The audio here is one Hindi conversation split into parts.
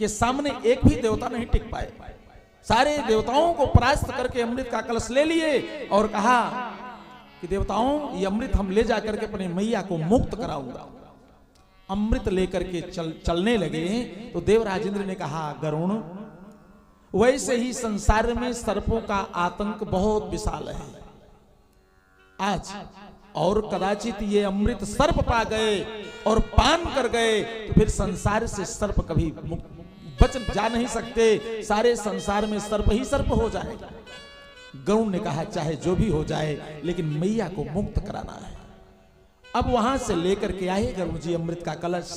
के सामने एक भी देवता नहीं टिक पाए। सारे देवताओं को परास्त करके अमृत का कलश ले लिए और कहा कि देवताओं, ये अमृत हम ले जाकर के अपने मैया को मुक्त कराऊंगा। अमृत लेकर के चलने लगे तो देवराज इंद्र ने कहा, गरुण, वैसे ही संसार में सर्पों का आतंक बहुत विशाल है। आज और कदाचित ये अमृत सर्प पा गए और पान कर गए तो फिर संसार से सर्प कभी बच जा नहीं सकते। सारे संसार में सर्प ही सर्प हो जाएगा। गरुण ने कहा, चाहे जो भी हो जाए लेकिन मैया को मुक्त कराना है। अब वहां से लेकर के आए गरुड़ जी अमृत का कलश,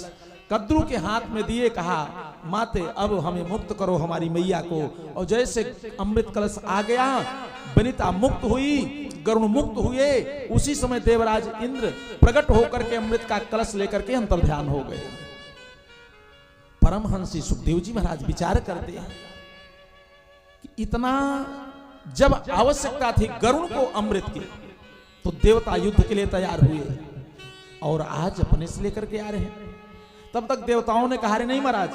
कद्रू के हाथ में दिए, कहा, माते अब हमें मुक्त करो हमारी मैया को। और जैसे अमृत कलश आ गया, वनिता मुक्त हुई, गरुड़ मुक्त हुए। उसी समय देवराज इंद्र प्रकट होकर के अमृत का कलश लेकर के अंतर्ध्यान हो गए। परमहंसी सुखदेव जी महाराज विचार करते हैं कि इतना जब आवश्यकता थी गरुड़ को अमृत की, तो देवता युद्ध के लिए तैयार हुए और आज अपने से लेकर के आ रहे हैं। तब तक देवताओं ने कहा, नहीं महाराज,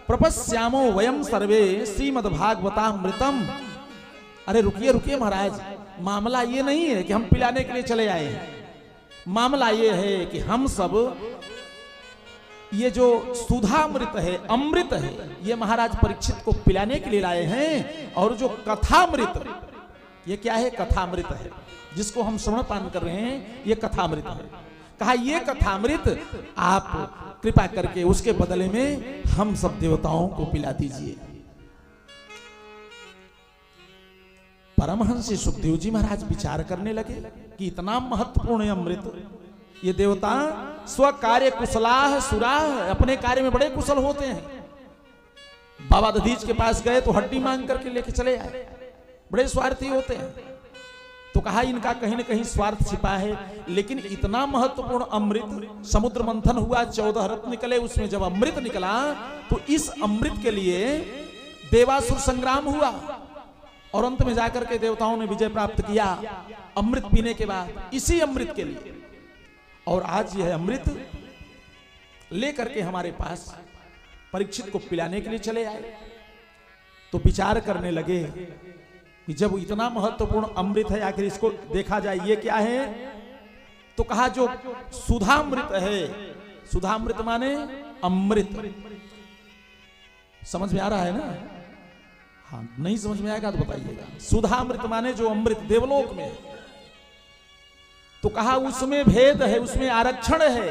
प्रपश्यामो वयम सर्वे श्रीमद्भागवतामृतम। अरे रुकिए रुकिए महाराज, मामला ये नहीं है कि हम पिलाने के लिए चले आए हैं। मामला ये है कि हम सब ये जो सुधामृत है, अमृत है, ये महाराज परीक्षित को पिलाने के लिए लाए हैं। और जो कथामृत, ये क्या है? कथामृत है, जिसको हम श्रवण पान कर रहे हैं, ये कथामृत है। कहा, ये कथामृत आप कृपा करके उसके बदले में हम सब देवताओं को पिला दीजिए। परमहंस सुखदेव जी महाराज विचार करने लगे कि इतना महत्वपूर्ण अमृत, ये देवता स्व कार्य कुशलाह सुराह, अपने कार्य में बड़े कुशल होते हैं। बाबा दधीच के पास गए तो हड्डी मांग करके लेके चले आए, बड़े स्वार्थी होते हैं। तो कहा, इनका कहीं न कहीं स्वार्थ छिपा है। लेकिन इतना महत्वपूर्ण अमृत, समुद्र मंथन हुआ, 14 रत्न निकले, उसमें जब अमृत निकला तो इस अमृत के लिए देवासुर संग्राम हुआ और अंत में जाकर के देवताओं ने विजय प्राप्त किया अमृत पीने के बाद, इसी अमृत के लिए। और आज यह अमृत लेकर के हमारे पास परीक्षित को पिलाने के लिए चले आए। तो विचार करने लगे कि जब इतना महत्वपूर्ण अमृत है, आखिर इसको देखा जाए, ये क्या है? तो कहा, जो सुधामृत है, सुधामृत माने अमृत। समझ में आ रहा है ना? हाँ, नहीं समझ में आएगा तो बताइएगा। सुधामृत माने जो अमृत देवलोक में है। तो कहा, उसमें भेद है, उसमें आरक्षण है।